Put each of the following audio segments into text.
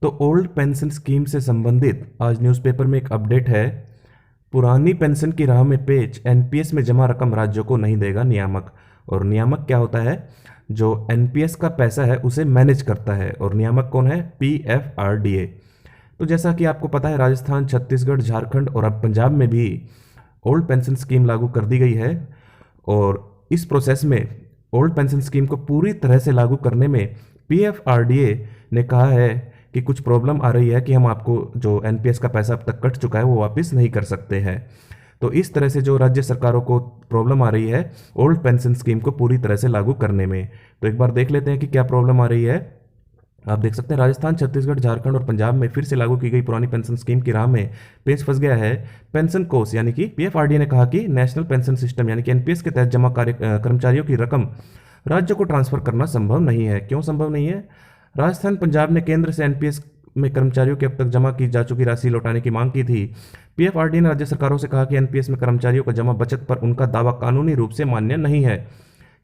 तो old pension scheme से संबंधित आज न्यूज़पेपर में एक अपडेट है। पुरानी पेंशन की राह में पेच, एनपीएस में जमा रकम राज्यों को नहीं देगा नियामक। और नियामक क्या होता है? जो एनपीएस का पैसा है उसे मैनेज करता है, और नियामक कौन है? पीएफआरडीए। तो जैसा कि आपको पता है, राजस्थान, छत्तीसगढ़, झारखंड और अब पंजाब में भी ओल्ड पेंशन स्कीम लागू कर दी गई है। और इस प्रोसेस में ओल्ड पेंशन स्कीम को पूरी तरह से लागू करने में पीएफआरडीए ने कहा है कि कुछ प्रॉब्लम आ रही है कि हम आपको जो एनपीएस का पैसा अब तक कट चुका है वो वापस नहीं कर सकते हैं। तो इस तरह से जो राज्य सरकारों को प्रॉब्लम आ रही है ओल्ड पेंशन स्कीम को पूरी तरह से लागू करने में, तो एक बार देख लेते हैं कि क्या प्रॉब्लम आ रही है। आप देख सकते हैं राजस्थान, छत्तीसगढ़, झारखंड और पंजाब में फिर से लागू की गई पुरानी पेंशन स्कीम की राह में पेच फंस गया है पेंशन कोष, यानी कि पीएफआरडीए ने कहा कि नेशनल पेंशन सिस्टम यानी कि एनपीएस के तहत जमा कर्मचारियों की रकम राज्य को ट्रांसफर करना संभव नहीं है। क्यों संभव नहीं है? राजस्थान, पंजाब ने केंद्र से एनपीएस में कर्मचारियों की अब तक जमा की जा चुकी राशि लौटाने की मांग की थी। पीएफआरडीए ने राज्य सरकारों से कहा कि एनपीएस में कर्मचारियों का जमा बचत पर उनका दावा कानूनी रूप से मान्य नहीं है।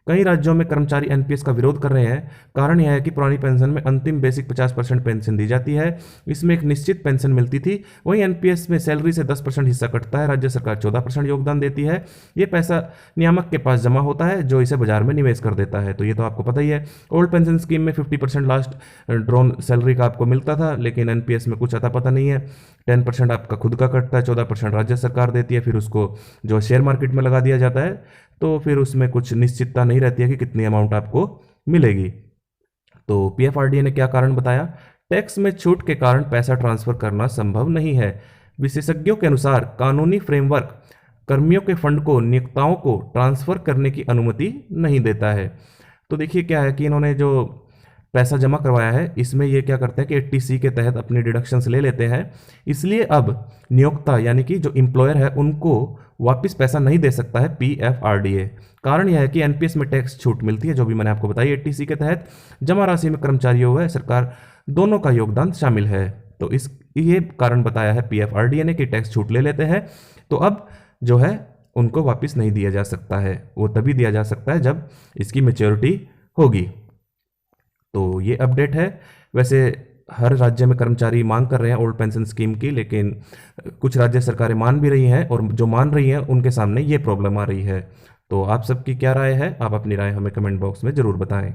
कई राज्यों में कर्मचारी एनपीएस का विरोध कर रहे हैं। कारण यह है कि पुरानी पेंशन में अंतिम बेसिक 50% पेंशन दी जाती है, इसमें एक निश्चित पेंशन मिलती थी। वहीं एनपीएस में सैलरी से 10% हिस्सा कटता है, राज्य सरकार 14% योगदान देती है। ये पैसा नियामक के पास जमा होता है जो इसे बाजार में निवेश कर देता है। तो ये तो आपको पता ही है। ओल्ड पेंशन स्कीम में 50% लास्ट ड्रॉन सैलरी का आपको मिलता था, लेकिन एनपीएस में कुछ अता पता नहीं है। 10% आपका खुद का कटता है, 14% राज्य सरकार देती है, फिर उसको जो शेयर मार्केट में लगा दिया जाता है, तो फिर उसमें कुछ निश्चितता नहीं रहती है कि कितनी अमाउंट आपको मिलेगी। तो पीएफआरडीए ने क्या कारण बताया? टैक्स में छूट के कारण पैसा ट्रांसफर करना संभव नहीं है। विशेषज्ञों के अनुसार कानूनी फ्रेमवर्क कर्मियों के फंड को नियोक्ताओं को ट्रांसफर करने की अनुमति नहीं देता है। तो देखिए क्या है कि इन्होंने जो पैसा जमा करवाया है इसमें ये क्या करते हैं कि 80C के तहत अपनी डिडक्शंस ले लेते हैं। इसलिए अब नियोक्ता यानी कि जो एम्प्लॉयर है उनको वापस पैसा नहीं दे सकता है पीएफआरडीए। कारण यह है कि एनपीएस में टैक्स छूट मिलती है, जो भी मैंने आपको बताई 80C के तहत। जमा राशि में कर्मचारियों व सरकार दोनों का योगदान शामिल है। तो इस ये कारण बताया है पीएफआरडीए ने कि टैक्स छूट ले लेते हैं, तो अब जो है उनको वापस नहीं दिया जा सकता है। वो तभी दिया जा सकता है जब इसकी मैच्योरिटी होगी। तो ये अपडेट है। वैसे हर राज्य में कर्मचारी मांग कर रहे हैं ओल्ड पेंशन स्कीम की, लेकिन कुछ राज्य सरकारें मान भी रही हैं, और जो मान रही हैं उनके सामने ये प्रॉब्लम आ रही है। तो आप सबकी क्या राय है? आप अपनी राय हमें कमेंट बॉक्स में ज़रूर बताएं।